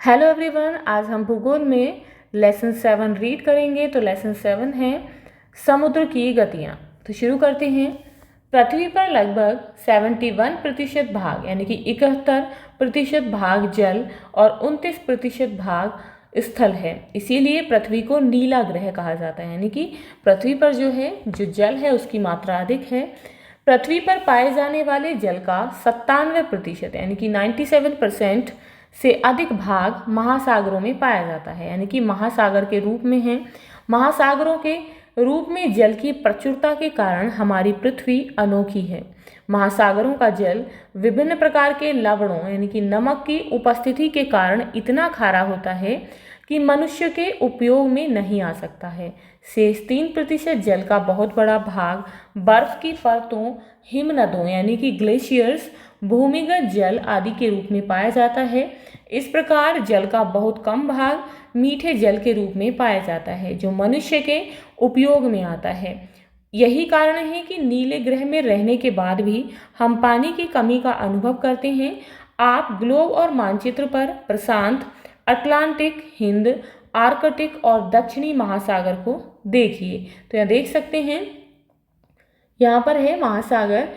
Hello everyone, आज हम भूगोल में लेसन 7 रीड करेंगे। तो लेसन 7 है समुद्र की गतियाँ। तो शुरू करते हैं। पृथ्वी पर लगभग 71% भाग यानी कि 71% भाग जल और 29% भाग स्थल है। इसीलिए पृथ्वी को नीला ग्रह कहा जाता है, यानी कि पृथ्वी पर जो जल है उसकी मात्रा अधिक है। पृथ्वी पर पाए जाने वाले जल का 97% यानी कि 97% से अधिक भाग महासागरों में पाया जाता है, यानी कि महासागर के रूप में है। महासागरों के रूप में जल की प्रचुरता के कारण हमारी पृथ्वी अनोखी है। महासागरों का जल विभिन्न प्रकार के लवणों यानी कि नमक की उपस्थिति के कारण इतना खारा होता है कि मनुष्य के उपयोग में नहीं आ सकता है। शेष 3% जल का बहुत बड़ा भाग बर्फ की परतों, हिमनदों यानी कि ग्लेशियर्स, भूमिगत जल आदि के रूप में पाया जाता है। इस प्रकार जल का बहुत कम भाग मीठे जल के रूप में पाया जाता है, जो मनुष्य के उपयोग में आता है। यही कारण है कि नीले ग्रह में रहने के बाद भी हम पानी की कमी का अनुभव करते हैं। आप ग्लोब और मानचित्र पर प्रशांत, अटलांटिक, हिंद, आर्कटिक और दक्षिणी महासागर को देखिए। तो यहाँ देख सकते हैं, यहाँ पर है महासागर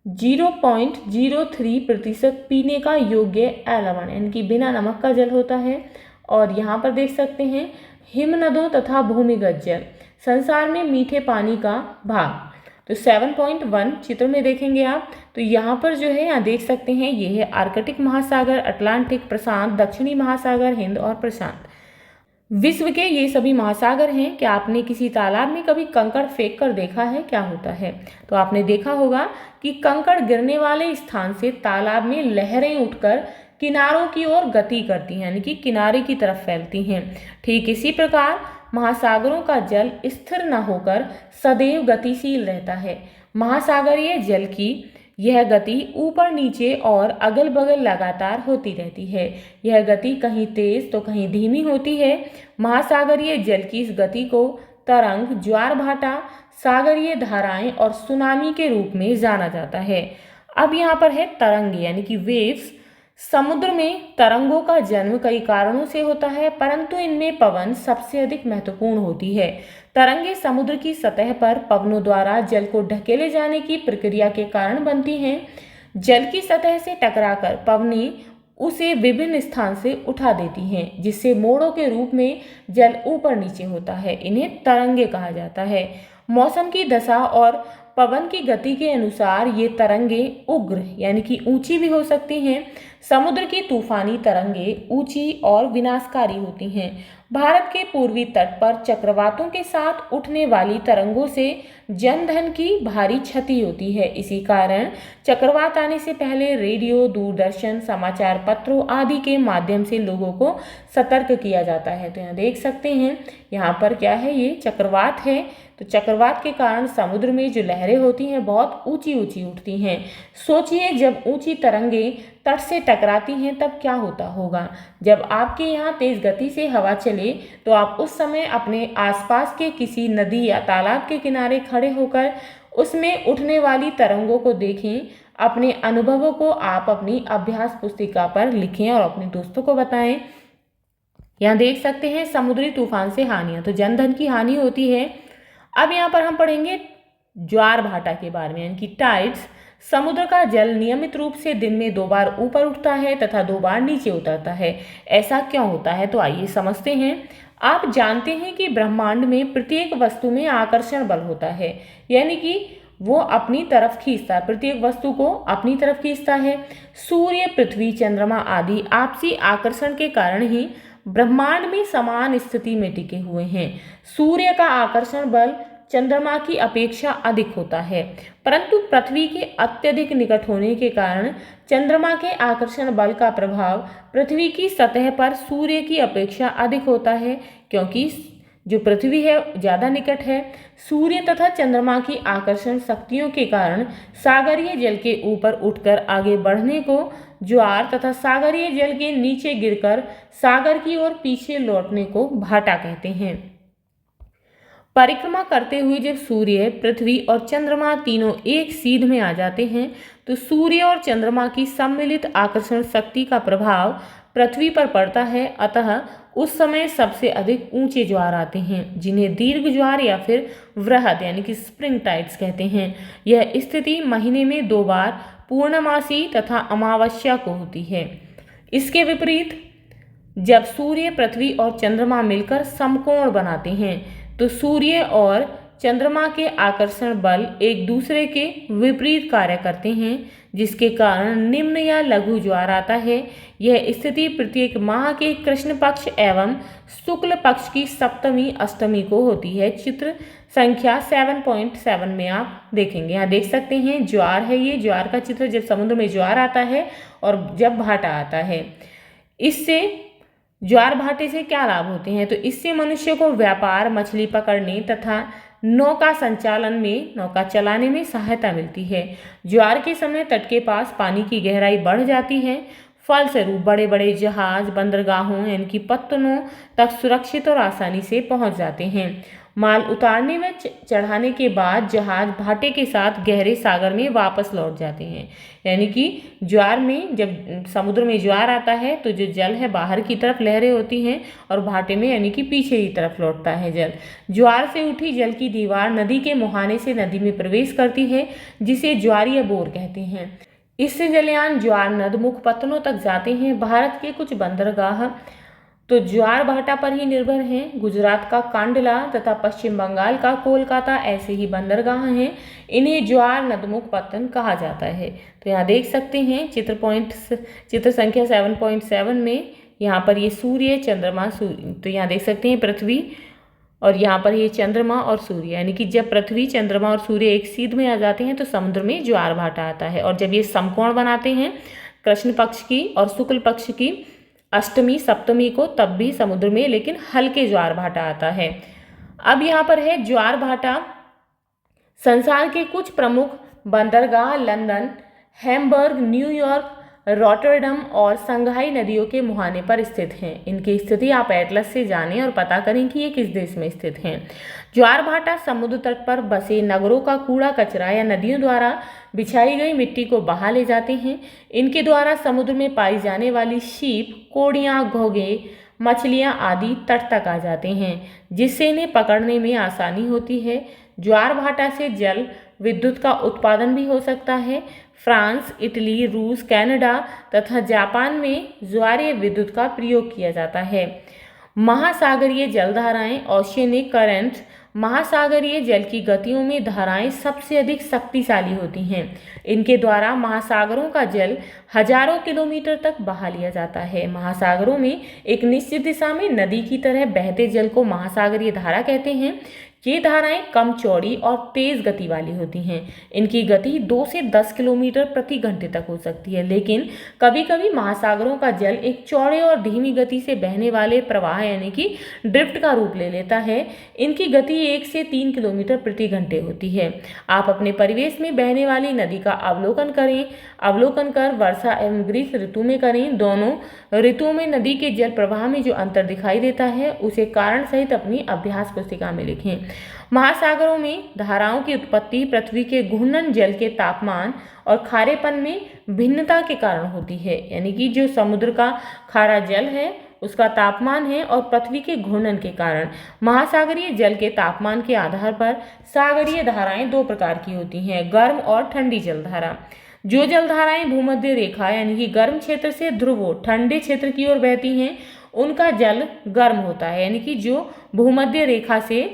0.03% पीने का योग्य एलवन यानी कि बिना नमक का जल होता है। और यहाँ पर देख सकते हैं हिमनदों तथा भूमिगत जल, संसार में मीठे पानी का भाग। तो 7.1 चित्र में देखेंगे आप, तो यहाँ पर यहाँ देख सकते हैं, ये है आर्कटिक महासागर, अटलांटिक, प्रशांत, दक्षिणी महासागर, हिंद और प्रशांत। विश्व के ये सभी महासागर हैं। क्या आपने किसी तालाब में कभी कंकड़ फेंक कर देखा है क्या होता है? तो आपने देखा होगा कि कंकड़ गिरने वाले स्थान से तालाब में लहरें उठकर किनारों की ओर गति करती हैं, यानी कि किनारे की तरफ फैलती हैं। ठीक इसी प्रकार महासागरों का जल स्थिर न होकर सदैव गतिशील रहता है। महासागरीय जल की यह गति ऊपर नीचे और अगल बगल लगातार होती रहती है। यह गति कहीं तेज तो कहीं धीमी होती है। महासागरीय जल की इस गति को तरंग, ज्वार भाटा, सागरीय धाराएं और सुनामी के रूप में जाना जाता है। अब यहाँ पर है तरंगे यानी कि वेव्स। समुद्र में तरंगों का जन्म कई कारणों से होता है, परंतु इनमें पवन सबसे अधिक महत्वपूर्ण होती है। तरंगे समुद्र की सतह पर पवनों द्वारा जल को ढकेले जाने की प्रक्रिया के कारण बनती हैं। जल की सतह से टकराकर पवनें उसे विभिन्न स्थान से उठा देती हैं, जिससे मोड़ों के रूप में जल ऊपर नीचे होता है। इन्हें तरंगे कहा जाता है। मौसम की दशा और पवन की गति के अनुसार ये तरंगे उग्र यानी कि ऊंची भी हो सकती हैं। समुद्र की तूफानी तरंगे ऊंची और विनाशकारी होती हैं। भारत के पूर्वी तट पर चक्रवातों के साथ उठने वाली तरंगों से जनधन की भारी क्षति होती है। इसी कारण चक्रवात आने से पहले रेडियो, दूरदर्शन, समाचार पत्रों आदि के माध्यम से लोगों को सतर्क किया जाता है। तो यहाँ देख सकते हैं, यहाँ पर क्या है, ये चक्रवात है। तो चक्रवात के कारण समुद्र में जो लहरें होती हैं बहुत ऊंची ऊंची उठती हैं। सोचिए, जब ऊंची तरंगे तट से टकराती हैं तब क्या होता होगा। जब आपके यहाँ तेज गति से हवा चले तो आप उस समय अपने आसपास के किसी नदी या तालाब के किनारे खड़े होकर उसमें उठने वाली तरंगों को देखें। अपने अनुभवों को आप अपनी अभ्यास पुस्तिका पर लिखें और अपने दोस्तों को बताएं। यहाँ देख सकते हैं समुद्री तूफान से हानियां। तो जनधन की हानि होती है। अब यहाँ पर हम पढ़ेंगे ज्वार भाटा के बारे में, यानी कि टाइड्स। समुद्र का जल नियमित रूप से दिन में 2 बार ऊपर उठता है तथा 2 बार नीचे उतरता है। ऐसा क्यों होता है? तो आइए समझते हैं। आप जानते हैं कि ब्रह्मांड में प्रत्येक वस्तु में आकर्षण बल होता है, यानी कि वो अपनी तरफ खींचता है, प्रत्येक वस्तु को अपनी तरफ खींचता है। सूर्य, पृथ्वी, चंद्रमा आदि आपसी आकर्षण के कारण ही ब्रह्मांड में समान स्थिति में टिके हुए हैं। सूर्य का आकर्षण बल चंद्रमा की अपेक्षा अधिक होता है, परंतु पृथ्वी के अत्यधिक निकट होने के कारण चंद्रमा के आकर्षण बल का प्रभाव पृथ्वी की सतह पर सूर्य की अपेक्षा अधिक होता है, क्योंकि जो पृथ्वी है ज़्यादा निकट है। सूर्य तथा चंद्रमा की आकर्षण शक्तियों के कारण सागरीय जल के ऊपर उठकर आगे बढ़ने को ज्वार तथा सागरीय जल के नीचे गिरकर सागर की ओर पीछे लौटने को भाटा कहते हैं। परिक्रमा करते हुए जब सूर्य, पृथ्वी और चंद्रमा तीनों एक सीध में आ जाते हैं तो सूर्य और चंद्रमा की सम्मिलित आकर्षण शक्ति का प्रभाव पृथ्वी पर पड़ता है, अतः उस समय सबसे अधिक ऊंचे ज्वार आते हैं, जिन्हें दीर्घ ज्वार या फिर वृहद यानी कि स्प्रिंग टाइड्स कहते हैं। यह स्थिति महीने में 2 बार पूर्णमासी तथा अमावस्या को होती है। इसके विपरीत जब सूर्य, पृथ्वी और चंद्रमा मिलकर समकोण बनाते हैं तो सूर्य और चंद्रमा के आकर्षण बल एक दूसरे के विपरीत कार्य करते हैं, जिसके कारण निम्न या लघु ज्वार आता है। यह स्थिति प्रत्येक माह के कृष्ण पक्ष एवं शुक्ल पक्ष की सप्तमी अष्टमी को होती है। चित्र संख्या 7.7 में आप देखेंगे। यहाँ देख सकते हैं ज्वार है, ये ज्वार का चित्र जब समुद्र में ज्वार आता है और जब भाटा आता है। इससे ज्वार भाटे से क्या लाभ होते हैं, तो इससे मनुष्य को व्यापार, मछली पकड़ने तथा नौका संचालन में, नौका चलाने में सहायता मिलती है। ज्वार के समय तट के पास पानी की गहराई बढ़ जाती है, फलस्वरूप बड़े बड़े जहाज बंदरगाहों यानी कि पत्तनों तक सुरक्षित और आसानी से पहुंच जाते हैं। माल उतारने व चढ़ाने के बाद जहाज भाटे के साथ गहरे सागर में वापस लौट जाते हैं। यानी कि ज्वार में, जब समुद्र में ज्वार आता है तो जो जल है बाहर की तरफ लहरें होती हैं और भाटे में यानी कि पीछे की तरफ लौटता है जल। ज्वार से उठी जल की दीवार नदी के मुहाने से नदी में प्रवेश करती है, जिसे ज्वारीय बोर कहते हैं। इससे जलयान ज्वार नदमुख पत्तनों तक जाते हैं। भारत के कुछ बंदरगाह तो ज्वार भाटा पर ही निर्भर हैं। गुजरात का कांडला तथा पश्चिम बंगाल का कोलकाता ऐसे ही बंदरगाह हैं। इन्हें ज्वार नदमुख पत्तन कहा जाता है। तो यहाँ देख सकते हैं चित्र संख्या 7.7 में यहाँ पर ये सूर्य, चंद्रमा, तो यहाँ देख सकते हैं पृथ्वी और यहाँ पर ये चंद्रमा और सूर्य, यानी कि जब पृथ्वी, चंद्रमा और सूर्य एक सीध में आ जाते हैं तो समुद्र में ज्वार भाटा आता है। और जब ये समकोण बनाते हैं कृष्ण पक्ष की और शुक्ल पक्ष की अष्टमी सप्तमी को, तब भी समुद्र में लेकिन हल्के ज्वार भाटा आता है। अब यहाँ पर है ज्वार भाटा संसार के कुछ प्रमुख बंदरगाह लंदन, हैम्बर्ग, न्यूयॉर्क, रॉटरडम और संघाई नदियों के मुहाने पर स्थित हैं। इनकी स्थिति आप एटलस से जानें और पता करें कि ये किस देश में स्थित हैं। ज्वार भाटा समुद्र तट पर बसे नगरों का कूड़ा कचरा या नदियों द्वारा बिछाई गई मिट्टी को बहा ले जाते हैं। इनके द्वारा समुद्र में पाई जाने वाली सीप, कोड़ियाँ, घोंघे, मछलियाँ आदि तट तक आ जाते हैं, जिससे इन्हें पकड़ने में आसानी होती है। ज्वार भाटा से जल विद्युत का उत्पादन भी हो सकता है। फ्रांस, इटली, रूस, कनाडा तथा जापान में ज्वारीय विद्युत का प्रयोग किया जाता है। महासागरीय जलधाराएं, ओशियनिक करंट, महासागरीय जल की गतियों में धाराएं सबसे अधिक शक्तिशाली होती हैं। इनके द्वारा महासागरों का जल हजारों किलोमीटर तक बहा लिया जाता है। महासागरों में एक निश्चित दिशा में नदी की तरह बहते जल को महासागरीय धारा कहते हैं। ये धाराएं कम चौड़ी और तेज गति वाली होती हैं। इनकी गति 2 से 10 किलोमीटर प्रति घंटे तक हो सकती है, लेकिन कभी कभी महासागरों का जल एक चौड़े और धीमी गति से बहने वाले प्रवाह यानी कि ड्रिफ्ट का रूप ले लेता है। इनकी गति 1 से 3 किलोमीटर प्रति घंटे होती है। आप अपने परिवेश में बहने वाली नदी का अवलोकन कर वर्षा एवं ग्रीष्म ऋतु में करें। दोनों ऋतुओं में नदी के जल प्रवाह में जो अंतर दिखाई देता है उसे कारण सहित अपनी अभ्यास पुस्तिका में लिखें। महासागरों में धाराओं की उत्पत्ति पृथ्वी के घूर्णन जल के तापमान और खारेपन में भिन्नता के कारण होती है। यानी कि जो समुद्र का खारा जल है उसका तापमान है और पृथ्वी के घूर्णन के कारण महासागरीय जल के तापमान के आधार पर सागरीय धाराएं 2 प्रकार की होती हैं, गर्म और ठंडी जलधारा। जो जलधाराएं भूमध्य रेखा यानी कि गर्म क्षेत्र से ध्रुवों ठंडे क्षेत्र की ओर बहती हैं उनका जल गर्म होता है। यानी कि जो भूमध्य रेखा से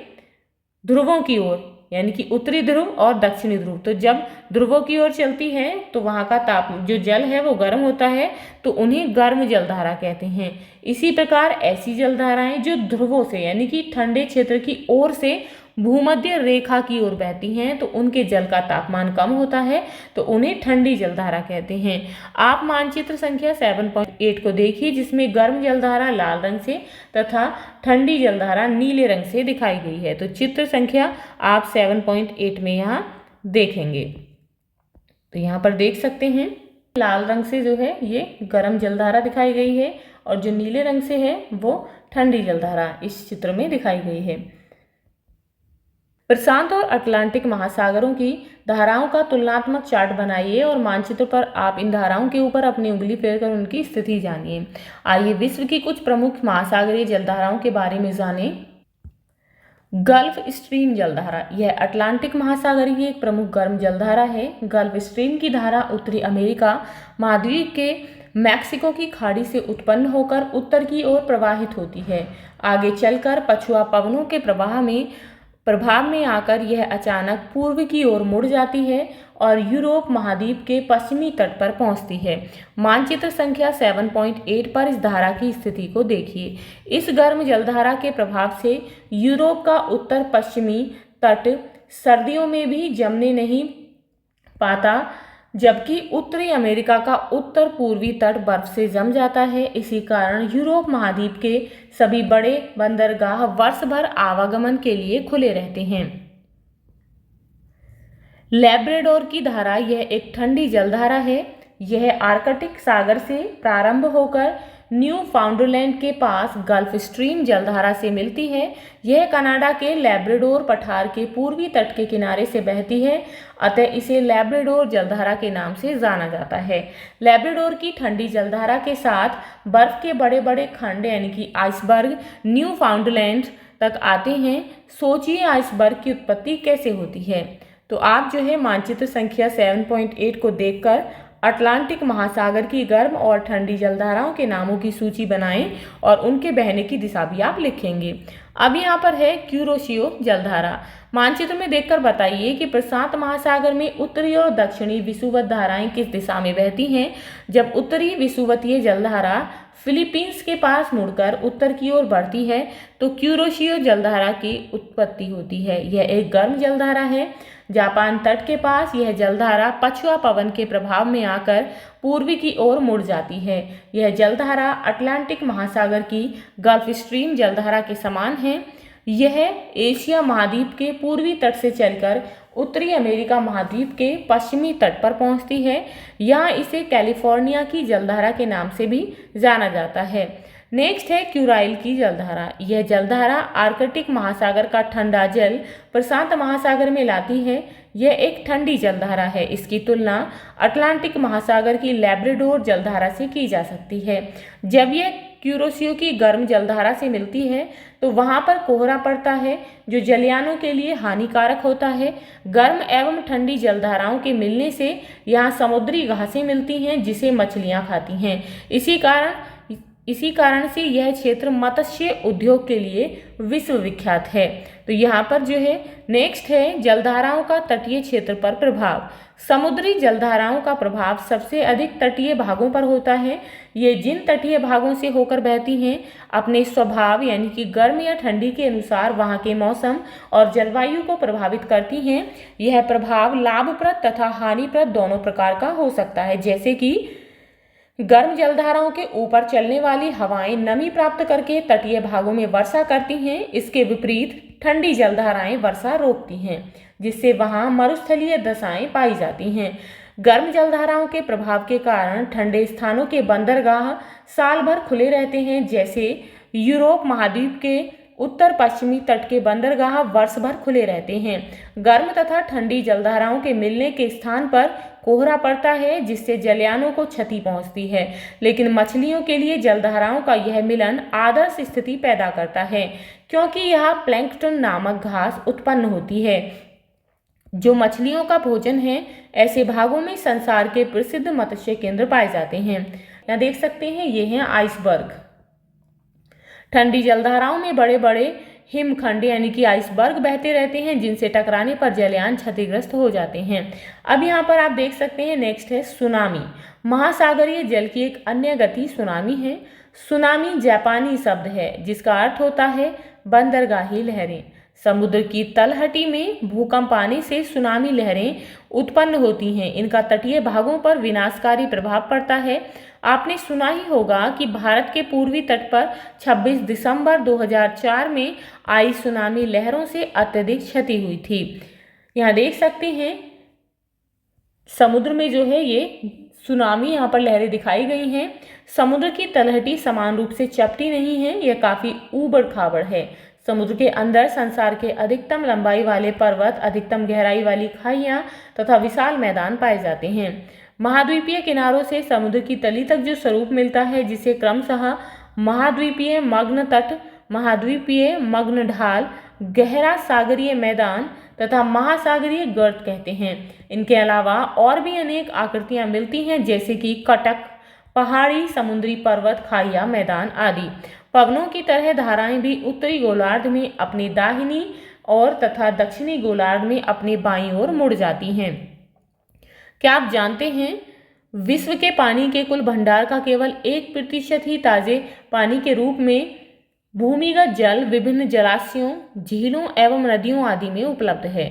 ध्रुवों की ओर यानी कि उत्तरी ध्रुव और दक्षिणी ध्रुव, तो जब ध्रुवों की ओर चलती है तो वहाँ का जो जल है वो गर्म होता है, तो उन्हें गर्म जलधारा कहते हैं। इसी प्रकार ऐसी जलधाराएं जो ध्रुवों से यानी कि ठंडे क्षेत्र की ओर से भूमध्य रेखा की ओर बहती हैं तो उनके जल का तापमान कम होता है, तो उन्हें ठंडी जलधारा कहते हैं। आप मानचित्र संख्या 7.8 को देखिए, जिसमें गर्म जलधारा लाल रंग से तथा ठंडी जलधारा नीले रंग से दिखाई गई है। तो चित्र संख्या आप 7.8 में यहाँ देखेंगे। तो यहाँ पर देख सकते हैं लाल रंग से जो है ये गर्म जलधारा दिखाई गई है और जो नीले रंग से है वो ठंडी जलधारा इस चित्र में दिखाई गई है। प्रशांत और अटलांटिक महासागरों की धाराओं का तुलनात्मक चार्ट बनाइए और मानचित्र पर आप इन धाराओं के ऊपर अपनी उंगली फेरकर उनकी स्थिति जानिए। आइए विश्व की कुछ प्रमुख महासागरीय जलधाराओं के बारे में जानें। गल्फ स्ट्रीम जलधारा, यह अटलांटिक महासागर की एक प्रमुख गर्म जलधारा है। गल्फ स्ट्रीम की धारा उत्तरी अमेरिका महाद्वीप के मैक्सिको की खाड़ी से उत्पन्न होकर उत्तर की ओर प्रवाहित होती है। आगे चलकर पछुआ पवनों के प्रभाव में आकर यह अचानक पूर्व की ओर मुड़ जाती है और यूरोप महाद्वीप के पश्चिमी तट पर पहुंचती है। मानचित्र संख्या 7.8 पर इस धारा की स्थिति को देखिए। इस गर्म जलधारा के प्रभाव से यूरोप का उत्तर पश्चिमी तट सर्दियों में भी जमने नहीं पाता, जबकि उत्तरी अमेरिका का उत्तर पूर्वी तट बर्फ से जम जाता है। इसी कारण यूरोप महाद्वीप के सभी बड़े बंदरगाह वर्ष भर आवागमन के लिए खुले रहते हैं। लैब्राडोर की धारा, यह एक ठंडी जलधारा है। यह आर्कटिक सागर से प्रारंभ होकर न्यू फाउंडलैंड के पास गल्फ स्ट्रीम जलधारा से मिलती है। यह कनाडा के लैब्राडोर पठार के पूर्वी तट के किनारे से बहती है, अतः इसे लैब्राडोर जलधारा के नाम से जाना जाता है। लैब्राडोर की ठंडी जलधारा के साथ बर्फ के बड़े बड़े खंड यानी कि आइसबर्ग न्यू फाउंडलैंड तक आते हैं। सोचिए आइसबर्ग की उत्पत्ति कैसे होती है। तो आप जो है मानचित्र संख्या 7.8 को देखकर अटलांटिक महासागर की गर्म और ठंडी जलधाराओं के नामों की सूची बनाएं और उनके बहने की दिशा भी आप लिखेंगे। अब यहाँ पर है क्यूरोशियो जलधारा। मानचित्र में देखकर बताइए कि प्रशांत महासागर में उत्तरी और दक्षिणी विषुवत धाराएं किस दिशा में बहती हैं। जब उत्तरी विषुवतीय जलधारा फिलीपींस के पास मुड़कर उत्तर की ओर बढ़ती है तो क्यूरोशियो जलधारा की उत्पत्ति होती है। यह एक गर्म जलधारा है। जापान तट के पास यह जलधारा पछुआ पवन के प्रभाव में आकर पूर्वी की ओर मुड़ जाती है। यह जलधारा अटलांटिक महासागर की गल्फ स्ट्रीम जलधारा के समान है। यह एशिया महाद्वीप के पूर्वी तट से चलकर उत्तरी अमेरिका महाद्वीप के पश्चिमी तट पर पहुंचती है। यहाँ इसे कैलिफोर्निया की जलधारा के नाम से भी जाना जाता है। नेक्स्ट है क्यूराइल की जलधारा। यह जलधारा आर्कटिक महासागर का ठंडा जल प्रशांत महासागर में लाती है। यह एक ठंडी जलधारा है। इसकी तुलना अटलांटिक महासागर की लैब्राडोर जलधारा से की जा सकती है। जब यह क्यूरोशियो की गर्म जलधारा से मिलती है तो वहां पर कोहरा पड़ता है जो जलयानों के लिए हानिकारक होता है। गर्म एवं ठंडी जलधाराओं के मिलने से यहाँ समुद्री घासें मिलती हैं जिसे मछलियाँ खाती हैं। इसी कारण से यह क्षेत्र मत्स्य उद्योग के लिए विश्व विख्यात है। तो यहाँ पर जो है नेक्स्ट है जलधाराओं का तटीय क्षेत्र पर प्रभाव। समुद्री जलधाराओं का प्रभाव सबसे अधिक तटीय भागों पर होता है। ये जिन तटीय भागों से होकर बहती हैं अपने स्वभाव यानी कि गर्म या ठंडी के अनुसार वहाँ के मौसम और जलवायु को प्रभावित करती हैं। यह प्रभाव लाभप्रद तथा हानिप्रद दोनों प्रकार का हो सकता है। जैसे कि गर्म जलधाराओं के ऊपर चलने वाली हवाएं नमी प्राप्त करके तटीय भागों में वर्षा करती हैं। इसके विपरीत ठंडी जलधाराएं वर्षा रोकती हैं जिससे वहां मरुस्थलीय दशाएं पाई जाती हैं। गर्म जलधाराओं के प्रभाव के कारण ठंडे स्थानों के बंदरगाह साल भर खुले रहते हैं। जैसे यूरोप महाद्वीप के उत्तर पश्चिमी तट के बंदरगाह वर्ष भर खुले रहते हैं। गर्म तथा ठंडी जलधाराओं के मिलने के स्थान पर कोहरा पड़ता है जिससे जलयानों को क्षति पहुंचती है, लेकिन मछलियों के लिए जलधाराओं का यह मिलन आदर्श स्थिति पैदा करता है क्योंकि यहाँ प्लैंकटन नामक घास उत्पन्न होती है जो मछलियों का भोजन है। ऐसे भागों में संसार के प्रसिद्ध मत्स्य केंद्र पाए जाते हैं। यहाँ देख सकते हैं ये हैं आइसबर्ग। ठंडी जलधाराओं में बड़े बड़े हिमखंड यानी कि आइसबर्ग बहते रहते हैं जिनसे टकराने पर जलयान क्षतिग्रस्त हो जाते हैं। अब यहाँ पर आप देख सकते हैं नेक्स्ट है सुनामी। महासागरीय जल की एक अन्य गति सुनामी है। सुनामी जापानी शब्द है जिसका अर्थ होता है बंदरगाही लहरें। समुद्र की तलहटी में भूकंप आने से सुनामी लहरें उत्पन्न होती हैं। इनका तटीय भागों पर विनाशकारी प्रभाव पड़ता है। आपने सुना ही होगा कि भारत के पूर्वी तट पर 26 दिसंबर 2004 में आई सुनामी लहरों से अत्यधिक क्षति हुई थी। यहाँ देख सकते हैं समुद्र में जो है ये सुनामी यहाँ पर लहरें दिखाई गई हैं। समुद्र की तलहटी समान रूप से चपटी नहीं है, यह काफ़ी ऊबड़ खाबड़ है। समुद्र के अंदर संसार के अधिकतम लंबाई वाले पर्वत, अधिकतम गहराई वाली खाइयां तथा विशाल मैदान पाए जाते हैं। महाद्वीपीय किनारों से समुद्र की तली तक जो स्वरूप मिलता है, जिसे क्रमशः महाद्वीपीय मग्न तट, महाद्वीपीय मग्न ढाल, गहरा सागरीय मैदान तथा महासागरीय गर्त कहते हैं। इनके अलावा और भी अनेक आकृतियां मिलती हैं, जैसे कि कटक, पहाड़ी, समुद्री पर्वत, खाइया, मैदान आदि। पवनों की तरह धाराएं भी उत्तरी गोलार्ध में अपनी दाहिनी ओर तथा दक्षिणी गोलार्ध में अपनी बाईं ओर मुड़ जाती हैं। क्या आप जानते हैं, विश्व के पानी के कुल भंडार का केवल 1% ही ताजे पानी के रूप में भूमिगत जल विभिन्न जलाशयों, झीलों एवं नदियों आदि में उपलब्ध है।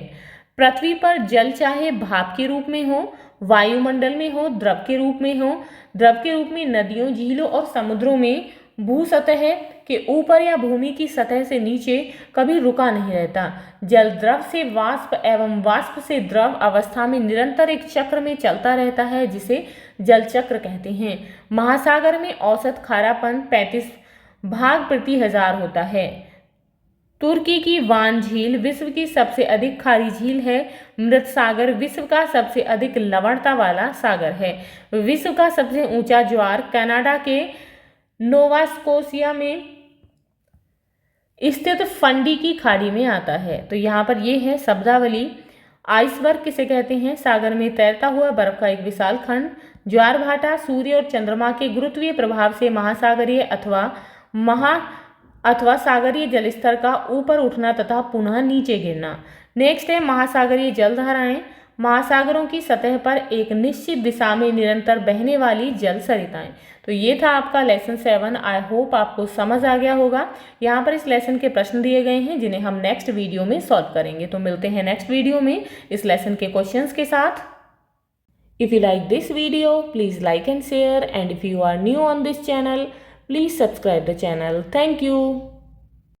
पृथ्वी पर जल चाहे भाप के रूप में हो, वायुमंडल में हो, द्रव के रूप में हो, द्रव के रूप में नदियों, झीलों और समुद्रों में भू सतह के ऊपर या भूमि की सतह से नीचे कभी रुका नहीं रहता। जल द्रव से वाष्प एवं वाष्प से द्रव अवस्था में निरंतर एक चक्र में चलता रहता है, जिसे जल चक्र कहते हैं। महासागर में औसत खारापन 35 भाग प्रति 1000 होता है। तुर्की की वान झील विश्व की सबसे अधिक खारी झील है। मृत सागर विश्व का सबसे अधिक लवणता वाला सागर है। विश्व का सबसे ऊंचा ज्वार कनाडा के नोवा स्कोशिया में स्थित फंडी की खाड़ी में आता है। तो यहाँ पर ये है शब्दावली। आइसबर्ग किसे कहते हैं? सागर में तैरता हुआ बर्फ का एक विशाल खंड। ज्वार भाटा सूर्य और चंद्रमा के गुरुत्वीय प्रभाव से महासागरीय अथवा सागरीय जलस्तर का ऊपर उठना तथा पुनः नीचे गिरना। नेक्स्ट है महासागरीय जलधाराएं। महासागरों की सतह पर एक निश्चित दिशा में निरंतर बहने वाली जल सरिताएं। तो ये था आपका लेसन 7। आई होप आपको समझ आ गया होगा। यहाँ पर इस लेसन के प्रश्न दिए गए हैं, जिन्हें हम नेक्स्ट वीडियो में सॉल्व करेंगे। तो मिलते हैं नेक्स्ट वीडियो में इस लेसन के क्वेश्चंस के साथ। If you like this video, please like and share, and if you are new on this channel, please subscribe the channel. Thank you.